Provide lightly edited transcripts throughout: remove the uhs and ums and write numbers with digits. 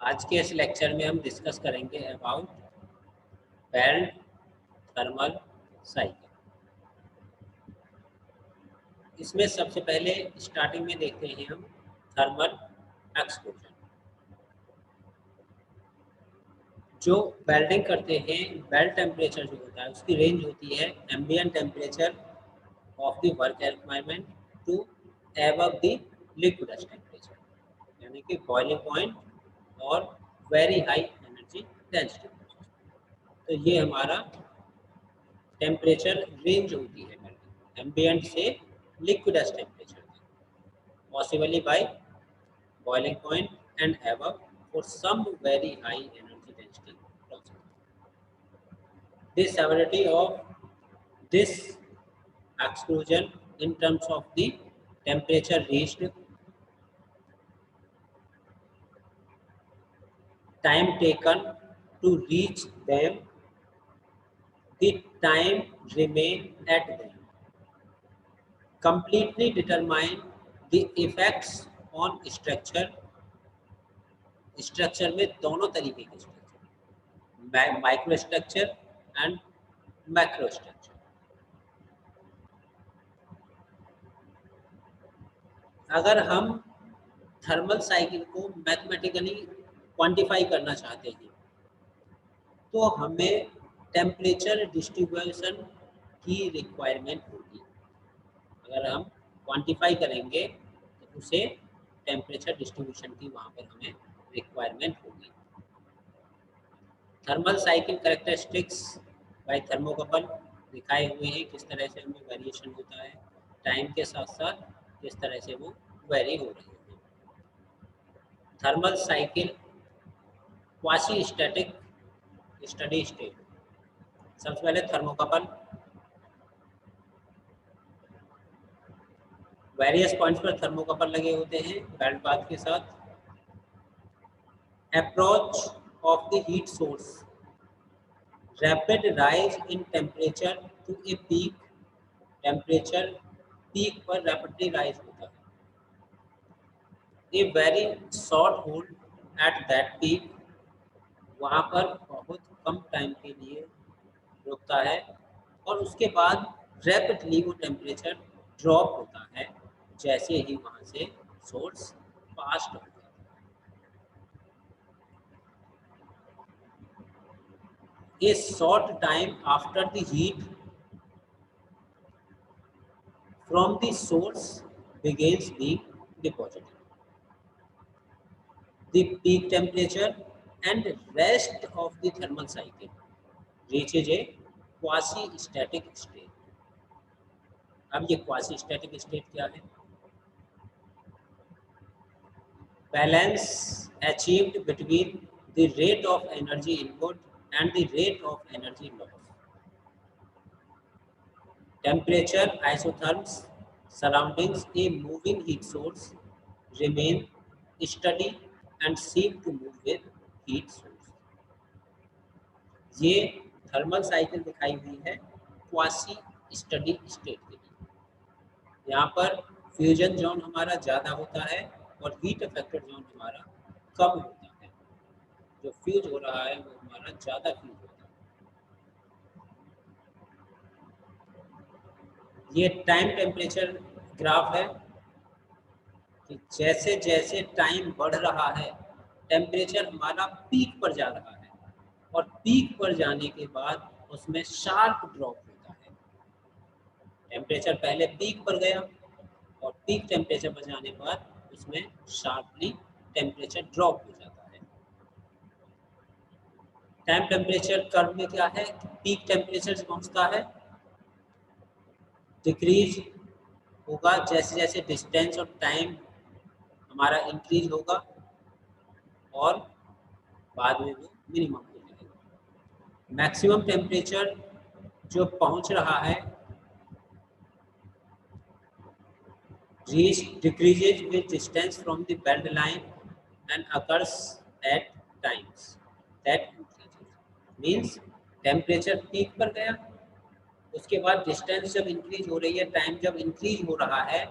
आज के इस लेक्चर में हम डिस्कस करेंगे अबाउट बेल्ट थर्मल साइकिल। इसमें सबसे पहले स्टार्टिंग में देखते हैं हम थर्मल एक्सपोजर। जो वेल्डिंग करते हैं, बेल्ट टेम्परेचर जो होता है उसकी रेंज होती है ambient temperature of the work environment to above the liquid temperature, यानी कि बॉइलिंग पॉइंट और वेरी हाई एनर्जी डेंसिटी। तो ये हमारा टेम्परेचर रेंज होती है एम्बिएंट से liquid temperature, possibly by boiling point and above for some very high energy density process. The severity of this exclusion in terms of the temperature reached, time taken to reach them, the time remain at them, completely determine the effects on structure. Structure में दोनों तरीके के structure, micro structure and macro structure. अगर हम thermal cycle को mathematically quantify करना चाहते हैं तो हमें टेम्परेचर डिस्ट्रीब्यूशन की रिक्वायरमेंट होगी। अगर हम क्वांटिफाई करेंगे तो उसे टेम्परेचर डिस्ट्रीब्यूशन की वहाँ पर हमें रिक्वायरमेंट होगी। Thermal cycle characteristics by thermocouple दिखाए हुए हैं, किस तरह से उनमें वेरिएशन होता है, टाइम के साथ साथ किस तरह से वो वेरी हो रही है। Thermal cycle quasi static study state. सबसे पहले थर्मोकपल वेरियस पॉइंट्स पर थर्मोकपल लगे होते हैं बेल्ट पाथ के साथ। Approach of the heat source, rapid rise in temperature to a peak, temperature peak पर रैपिडली राइज होता है। A very short hold at that peak, वहाँ पर बहुत कम टाइम के लिए रुकता है और उसके बाद रैपिडली वो टेम्परेचर ड्रॉप होता है जैसे ही वहाँ से सोर्स पास्ट होता है। A short time after the heat from the source begins being deposited. The peak temperature and rest of the thermal cycle reaches a quasi-static state. अब ये quasi-static state क्या है? Balance achieved between the rate of energy input and the rate of energy loss. Temperature isotherms surroundings a moving heat source remain steady and seem to move with heat source. ये thermal cycle दिखाई हुई है quasi steady state के लिए। यहाँ पर fusion zone हमारा ज़्यादा होता है और हीट अफेक्टेड जोन हमारा कम होता है। जो फ्यूज हो रहा है वो हमारा ज़्यादा फ्यूज होता है। ये टाइम टेम्परेचर ग्राफ है कि जैसे जैसे टाइम बढ़ रहा है टेम्परेचर हमारा पीक पर जा रहा है और पीक पर जाने के बाद उसमें शार्प ड्रॉप होता है। टेम्परेचर पहले पीक पर गया और पीक टेम्परेचर पर जाने के बाद उसमें शार्पली टेम्परेचर ड्रॉप हो जाता है। टाइम टेम्परेचर कर्व में क्या है, पीक टेम्परेचर से पहुँचता है, डिक्रीज होगा जैसे जैसे डिस्टेंस और टाइम हमारा इंक्रीज होगा और बाद में वो मिनिमम हो जाएगा। मैक्सिमम टेम्परेचर जो पहुंच रहा है decreases with distance from the belt line and occurs at times that increases. Means temperature peak पर गया, उसके बाद डिस्टेंस जब इंक्रीज हो रही है, टाइम जब इंक्रीज हो रहा है,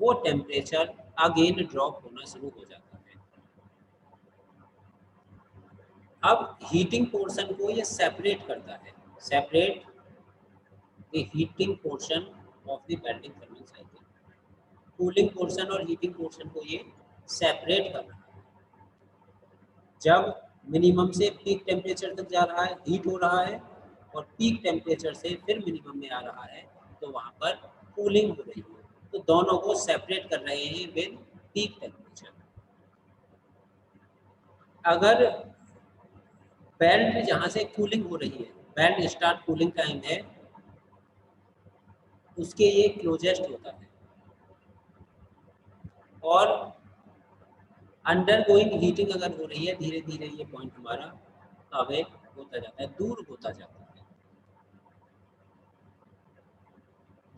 वो टेम्परेचर अगेन ड्रॉप होना शुरू हो जाता है। अब हीटिंग पोर्शन को ये सेपरेट करता है, separate the heating portion of the welding thermal cycle. Cooling portion और हीटिंग पोर्शन को ये सेपरेट कर रहा है। जब मिनिमम से पीक टेम्परेचर तक जा रहा है, हीट हो रहा है, और पीक टेम्परेचर से फिर मिनिमम में आ रहा है, तो वहाँ पर कूलिंग हो रही है। तो दोनों को सेपरेट कर रहे हैं विद पीक टेम्परेचर। अगर बेल्ट जहाँ से कूलिंग हो रही है, बेल्ट स्टार्ट कूलिंग टाइम है, उसके ये क्लोजेस्ट होता है, और अंडर गोइंग हीटिंग अगर हो रही है, धीरे धीरे ये पॉइंट हमारा अवे होता जाता है, दूर होता जाता है।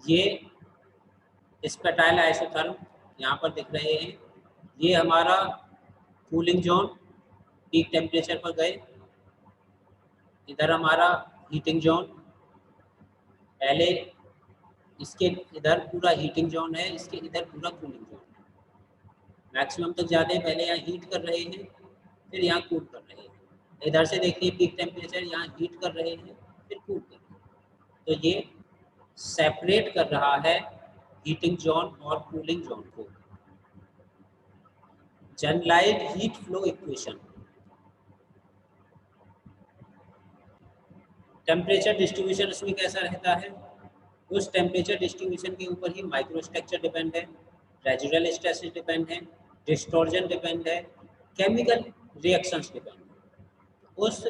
ये स्पेटाइल आइसोथर्म यहाँ पर दिख रहे हैं, ये हमारा कूलिंग जोन, पीक टेम्परेचर पर गए, इधर हमारा हीटिंग जोन, पहले इसके इधर पूरा हीटिंग जोन है, इसके इधर पूरा कूलिंग जोन है। मैक्सिमम तक जाते हैं, पहले यहाँ हीट कर रहे हैं, फिर यहाँ कूल कर रहे हैं। इधर से देखिए पीक टेम्परेचर, यहाँ हीट कर रहे हैं, फिर कूल कर रहे हैं। तो ये सेपरेट कर रहा है हीटिंग जोन और कूलिंग जोन को। Generalised heat flow equation, temperature distribution इसमें कैसा रहता है, उस टेम्परेचर डिस्ट्रीब्यूशन के ऊपर ही माइक्रो स्ट्रक्चर डिपेंड है, रेजिडुअल स्ट्रेस डिपेंड है, डिस्टॉर्जन डिपेंड है, केमिकल रिएक्शंस डिपेंड है। उस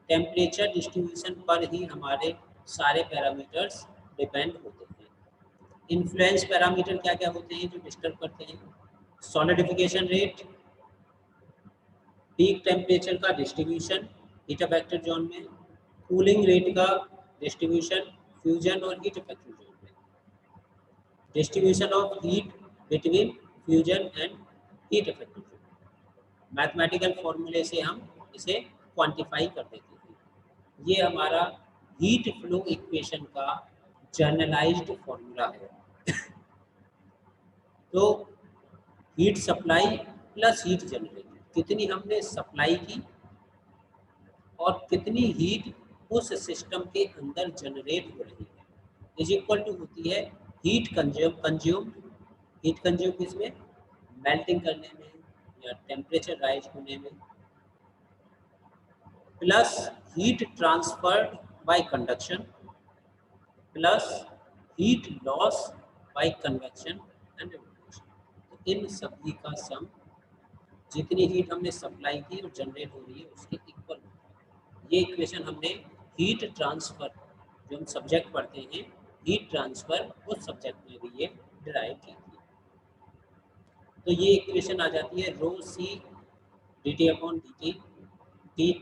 टेम्परेचर डिस्ट्रीब्यूशन पर ही हमारे सारे पैरामीटर्स डिपेंड होते हैं। इन्फ्लुएंस पैरामीटर क्या क्या होते हैं जो डिस्टर्ब करते हैं, सॉलिडिफिकेशन रेट, पीक टेम्परेचर का डिस्ट्रीब्यूशन हीट इफेक्टेड जोन में, कूलिंग रेट का डिस्ट्रीब्यूशन फ्यूजन और हीट इफेक्टेड जोन में, distribution of heat between fusion and heat affected zone. Mathematical फॉर्मूले से हम इसे क्वांटिफाई कर देते हैं। ये हमारा हीट फ्लो इक्वेशन का जनरलाइज्ड फॉर्मूला है। तो heat supply plus heat generated, कितनी हमने सप्लाई की और कितनी हीट उस सिस्टम के अंदर जनरेट हो रही है, इज इक्वल टू होती है हीट कंज्यूम। हीट कंज्यूम किसमें, मेल्टिंग करने में या टेम्परेचर राइज होने में, plus heat transferred by conduction, plus heat loss by convection and evaporation. तो इन सभी का सम, जितनी हीट हमने सप्लाई की और जनरेट हो रही है उसके इक्वल होता है। ये इक्वेशन हमने हीट ट्रांसफर, जो हम सब्जेक्ट पढ़ते हैं हीट ट्रांसफर, उस सब्जेक्ट में भी ये डिराइव की थी। तो ये इक्वेशन आ जाती है rho C D T upon D T, T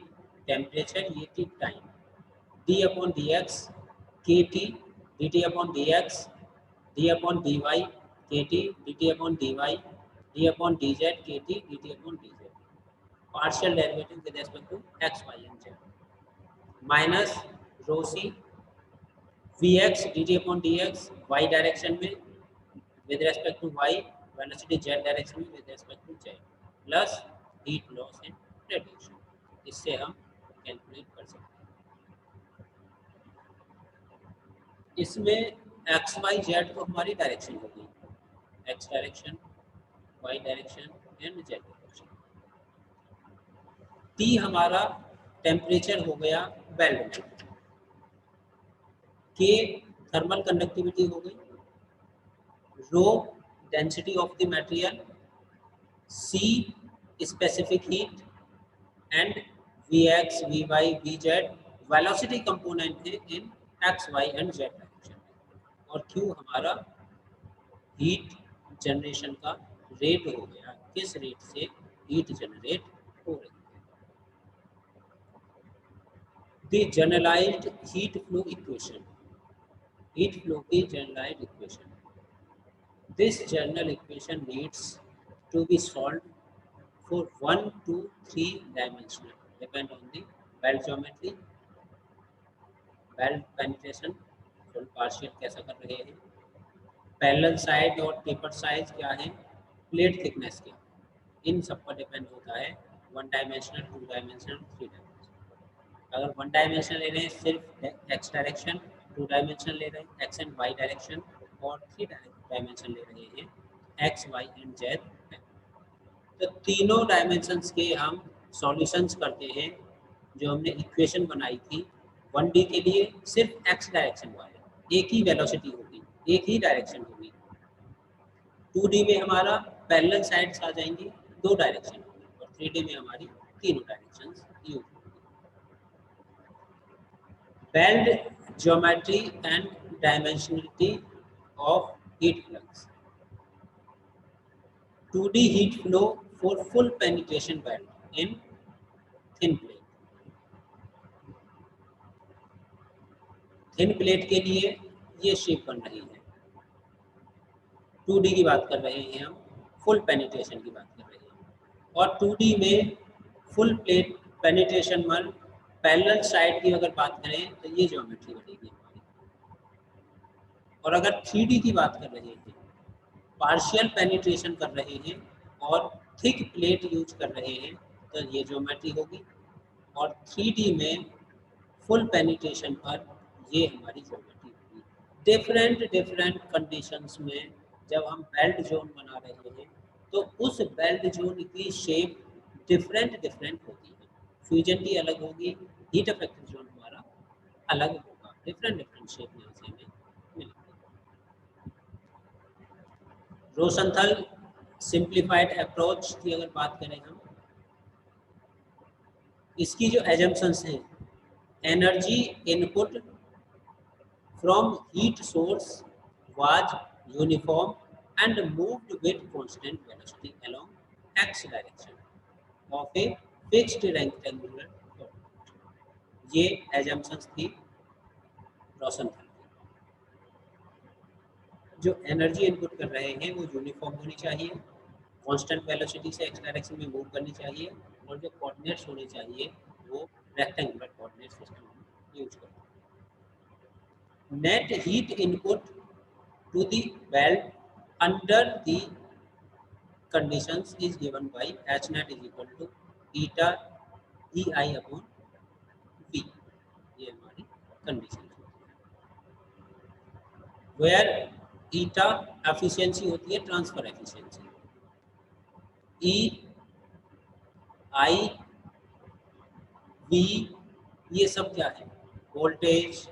temperature, ये T time, D upon D X के T, D T upon D X, D upon D Y के T, D T upon D Y, D upon D Z के T, D T upon D Z, partial derivative with respect to X Y and Z, minus rho C V X D T upon D X Y direction में with respect to y, velocity z direction में with respect to z, plus heat loss and radiation. इससे हम calculate कर सकते हैं। इसमें x y Z तो हमारी डायरेक्शन हो गई, x direction, y direction and z direction. T हमारा टेम्परेचर हो गया वेल्ड में, के थर्मल कंडक्टिविटी हो गई, rho density of the material, c specific heat and v x v y v z velocity component है in x Y and z direction, और q हमारा heat generation का rate हो गया, किस रेट से हीट जनरेट हो रही है। The generalised heat flow equation, heat flow की generalised equation, this general equation needs to be solved for 1 to 3 dimensional, depend on the belt geometry, belt penetration, full partial कैसा कर रहे हैं, parallel side और taper size क्या है, plate thickness क्या, इन सब पर डिपेंड होता है 1 डायमेंशनल, 2 डायमेंशनल, 3 डायमेंशनल। अगर वन डायमेंशन ले रहे हैं सिर्फ एक्स डायरेक्शन, टू डायमेंशन ले रहे हैं एक्स एंड वाई डायरेक्शन, और थ्री डायमेंशन ले रहे हैं एक्स वाई एंड जेड। तो तीनों डायमेंशंस के हम सॉल्यूशंस करते हैं। जो हमने इक्वेशन बनाई थी 1D के लिए सिर्फ एक्स डायरेक्शन वाले, एक ही वेलोसिटी होगी, एक ही डायरेक्शन होगी। 2D में हमारा पैरेलल साइड्स आ जाएंगी, दो डायरेक्शन होगी, और 3D में हमारी तीनों डायरेक्शंस यूज होंगी। Belt geometry and dimensionality of heat flux. 2D heat flow for full penetration belt in thin plate। Thin plate के लिए ये शेप बन रही है। 2D की बात कर रहे हैं हम, फुल पेनिट्रेशन की बात कर रहे हैं। और 2D में फुल प्लेट पेनिट्रेशन में पैरेलल साइड की अगर बात करें तो ये ज्योमेट्री बनेगी हमारी। और अगर 3D की बात कर रहे हैं, पार्शियल पेनिट्रेशन कर रहे हैं और थिक प्लेट यूज कर रहे हैं, तो ये ज्योमेट्री होगी। और 3D में फुल पेनिट्रेशन पर ये हमारी ज्योमेट्री होगी। डिफरेंट कंडीशंस में जब हम बेल्ट जोन बना रहे हैं तो उस बेल्ट जोन की शेप डिफरेंट होती है। फ्यूजन की अलग होगी, हीट इफेक्टिव जोन हमारा अलग होगा। डिफरेंट शेप यहाँ से हमें मिलेगी। रोसेंथल सिंप्लीफाइड अप्रोच की अगर बात करें हम, इसकी जो एजम्पशंस हैं, energy input from heat source was uniform and moved with constant velocity along X direction of a fixed rectangular object. ये एजम्पशंस थी रोसेंथल की। जो एनर्जी इनपुट कर रहे हैं वो यूनिफॉर्म होनी चाहिए, कांस्टेंट वेलोसिटी से एक्स डायरेक्शन में मूव करनी चाहिए, और जो कोऑर्डिनेट्स होने चाहिए वो रेक्टेंगुलर कोऑर्डिनेट सिस्टम यूज करते हैं। Net heat input to the belt under the conditions is given by H net is equal to eta EI upon V। ये हमारी कंडीशन है, वेयर ईटा एफिशिएंसी होती है transfer efficiency. E I V ये सब क्या है, वोल्टेज,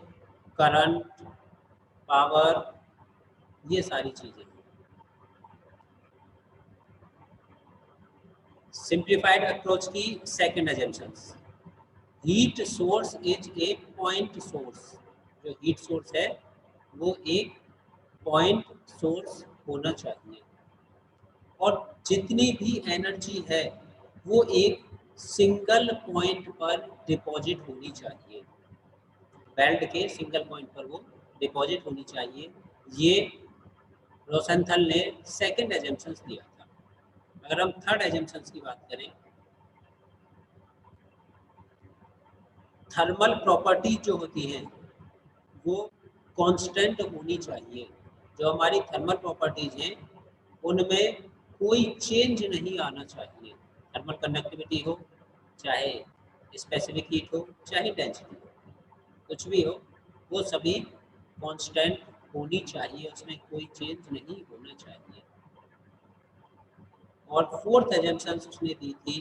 करंट, पावर, ये सारी चीजें। सिंप्लीफाइड अप्रोच की second assumptions, heat source is a point source. जो हीट सोर्स है वो एक पॉइंट सोर्स होना चाहिए, और जितनी भी एनर्जी है वो एक सिंगल पॉइंट पर डिपॉजिट होनी चाहिए। बेल्ट के सिंगल पॉइंट पर वो डिपॉजिट होनी चाहिए। ये रोसेंथल ने सेकंड एजम्पशंस दिया था। अगर हम थर्ड एजम्पशंस की बात करें, थर्मल प्रॉपर्टी जो होती है वो कांस्टेंट होनी चाहिए। जो हमारी थर्मल प्रॉपर्टीज हैं उनमें कोई चेंज नहीं आना चाहिए। थर्मल कंडक्टिविटी हो, चाहे स्पेसिफिक हीट हो, चाहे डेंसिटी हो, कुछ भी हो, वो सभी कांस्टेंट होनी चाहिए, उसमें कोई चेंज नहीं होना चाहिए। और फोर्थ एजम्पशन उसने दी थी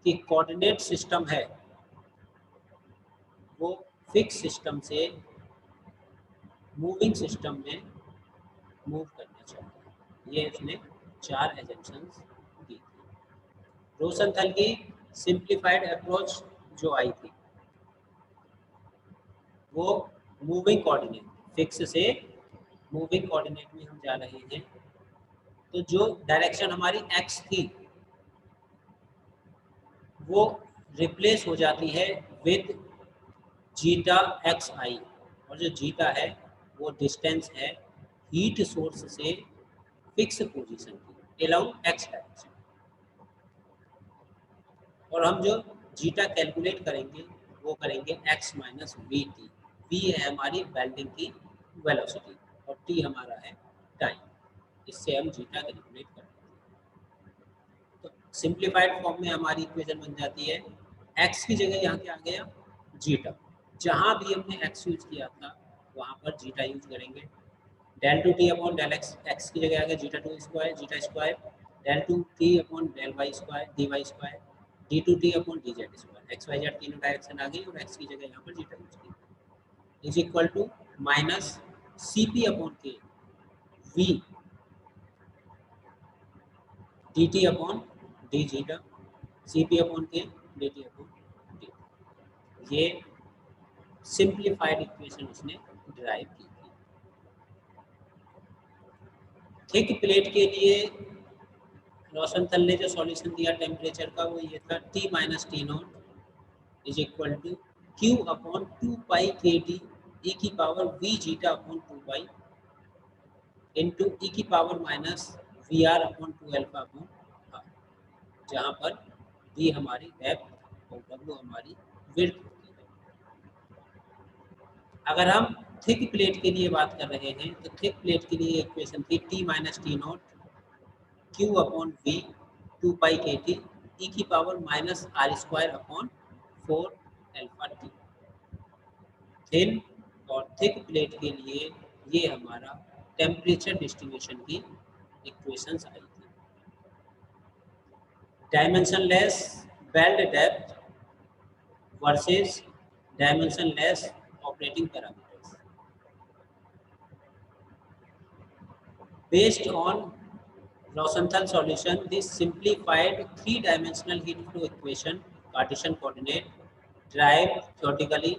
कि कोऑर्डिनेट सिस्टम है वो फिक्स सिस्टम से मूविंग सिस्टम में मूव करना चाहिए। ये उसने चार एजम्पशंस दी थी। रोसेंथल की सिंप्लीफाइड अप्रोच जो आई थी वो मूविंग कोऑर्डिनेट, फिक्स से मूविंग कोऑर्डिनेट में हम जा रहे हैं। तो जो डायरेक्शन हमारी एक्स थी वो रिप्लेस हो जाती है विद जीटा एक्स आई, और जो जीटा है वो डिस्टेंस है हीट सोर्स से फिक्स पोजीशन की अलोंग एक्स डायरेक्शन। और हम जो जीटा कैलकुलेट करेंगे वो करेंगे X minus V T. V है हमारी बेल्टिंग की वेलोसिटी और टी हमारा है टाइम। इससे हम जीटा कैलकुलेट करते हैं। तो सिंप्लीफाइड फॉर्म में हमारी इक्वेशन बन जाती है एक्स की जगह यहाँ क्या आ गया जीटा, जहाँ भी हमने एक्स यूज किया था वहाँ पर जीटा यूज करेंगे। Del two T upon del x, x की जगह आ गया zeta two square, zeta square del two T upon del y square, d y square, d two T upon D z square, x y z तीनों direction आ गई और x की जगह यहाँ पर जीटा यूज की, is equal to minus c p upon k v d T upon d zeta, C p upon के डी टी अपॉन डी, ये सिंप्लीफाइड इक्वेशन उसने डिराइव की थी। थिक प्लेट के लिए रोशनतल ने जो सॉल्यूशन दिया टेम्परेचर का वो ये था T minus T nought is equal to q upon two pi k T e की power v zeta upon two pi into e की power minus v r upon two alpha upon r, जहाँ पर we हमारी depth और W हमारी width होती है। अगर हम थिक प्लेट के लिए बात कर रहे हैं तो थिक प्लेट के लिए इक्वेशन थी T minus T nought q upon v two pi k T e की power minus r square upon four alpha t. Thin और थिक प्लेट के लिए ये हमारा टेम्परेचर डिस्ट्रीब्यूशन की इक्वेशंस आई थी। Dimensionless belt depth versus dimensionless operating parameters. Based on Rosenthal solution, this simplified three-dimensional heat flow equation, Cartesian coordinate, derive theoretically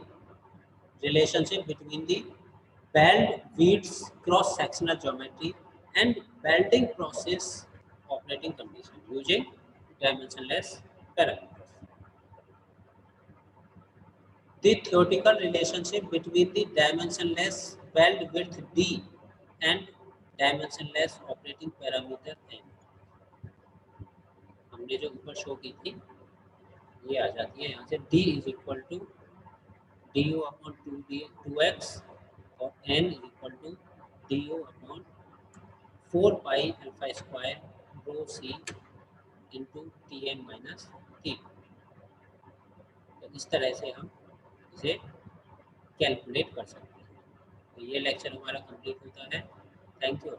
relationship between the belt widths cross-sectional geometry and belting process operating condition using dimensionless parameters. The theoretical relationship between the dimensionless belt width d and dimensionless operating parameter n, हमने जो ऊपर show की थी ये आ जाती है यहाँ से d is equal to D U upon two X और n is equal to D U upon four pi alpha square rho C into T N minus T. तो इस तरह से हम इसे कैलकुलेट कर सकते हैं। तो ये लेक्चर हमारा कंप्लीट होता है। Thank you.